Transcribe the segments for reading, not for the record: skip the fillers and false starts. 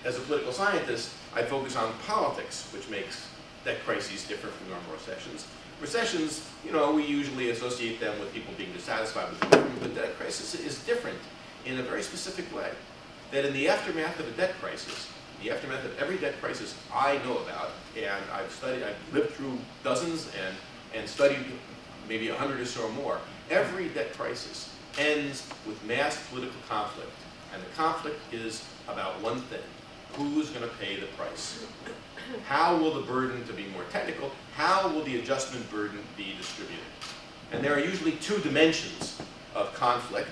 as a political scientist, I focus on politics, which makes debt crises different from normal recessions. Recessions, you know, we usually associate them with people being dissatisfied with the government, but debt crisis is different in a very specific way. That in the aftermath of a debt crisis, the aftermath of every debt crisis I know about, and I've lived through dozens and studied maybe 100 or so more, every debt crisis ends with mass political conflict. And the conflict is about one thing: who's going to pay the price? How will the burden, to be more technical, how will the adjustment burden be distributed? And there are usually two dimensions of conflict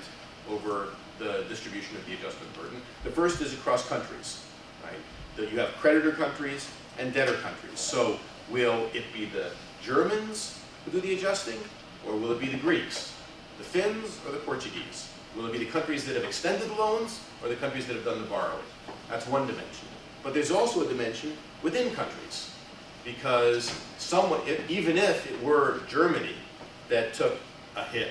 over the distribution of the adjustment burden. The first is across countries, right? You have creditor countries and debtor countries. So will it be the Germans who do the adjusting, or will it be the Greeks, the Finns, or the Portuguese? Will it be the countries that have extended loans, or the countries that have done the borrowing? That's one dimension. But there's also a dimension within countries, because even if it were Germany that took a hit,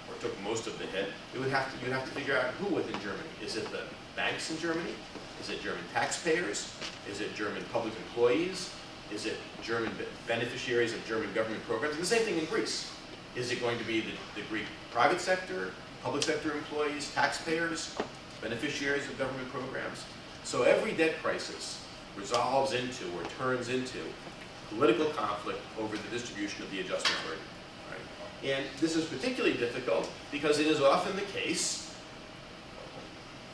or took most of the hit, you'd have to figure out who within Germany. Is it the banks in Germany? Is it German taxpayers? Is it German public employees? Is it German beneficiaries of German government programs? And the same thing in Greece. Is it going to be the Greek private sector, public sector employees, taxpayers, beneficiaries of government programs? So every debt crisis resolves into, or turns into, political conflict over the distribution of the adjustment burden. Right? And this is particularly difficult because it is often the case,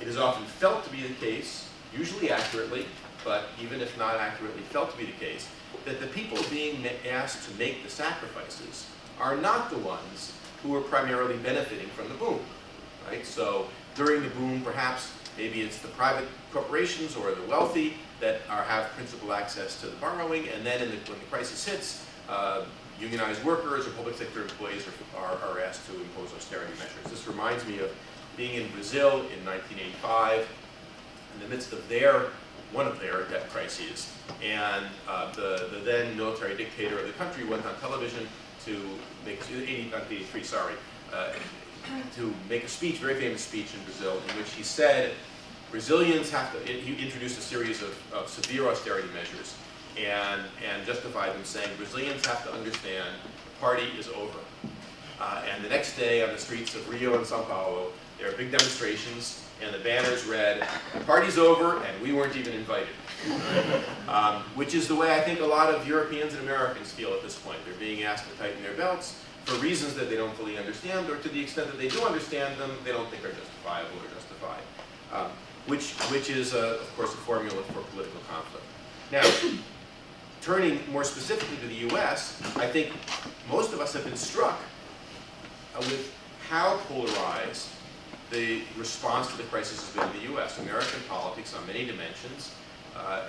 it is often felt to be the case, usually accurately, but even if not accurately felt to be the case, that the people being asked to make the sacrifices are not the ones who are primarily benefiting from the boom. Right? So during the boom, perhaps maybe it's the private corporations or the wealthy that have principal access to the borrowing, and then when the crisis hits, unionized workers or public sector employees are asked to impose austerity measures. This reminds me of being in Brazil in 1985, in the midst of one of their debt crises, and the then military dictator of the country went on television to make 1983, sorry, to make a speech, very famous speech in Brazil, in which he said Brazilians have to. He introduced a series of severe austerity measures, and justified them, saying Brazilians have to understand the party is over. And the next day on the streets of Rio and Sao Paulo, there are big demonstrations, and the banners read, "The party's over, and we weren't even invited." Which is the way I think a lot of Europeans and Americans feel at this point. They're being asked to tighten their belts for reasons that they don't fully understand, or to the extent that they do understand them, they don't think are justifiable or justified. Which is, of course, a formula for political conflict. Now, turning more specifically to the US, I think most of us have been struck with how polarized the response to the crisis has been in the US. American politics, on many dimensions,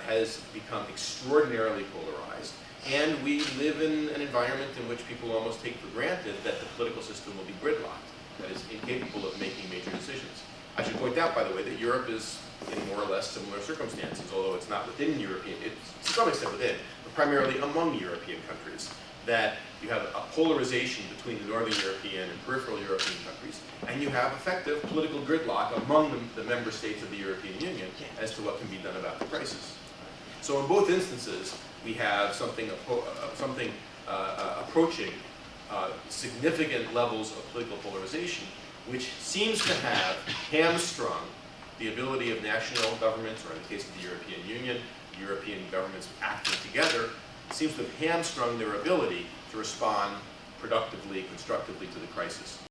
has become extraordinarily polarized, and we live in an environment in which people almost take for granted that the political system will be gridlocked, that is incapable of making major decisions. I should point out, by the way, that Europe is in more or less similar circumstances, although it's not within European, it's to some extent within, but primarily among European countries, that you have a polarization between the Northern European and peripheral European countries, and you have effective political gridlock among the member states of the European Union as to what can be done about the crisis. So in both instances, we have something approaching significant levels of political polarization, which seems to have hamstrung the ability of national governments, or in the case of the European Union, European governments acting together, seems to have hamstrung their ability to respond productively, constructively to the crisis.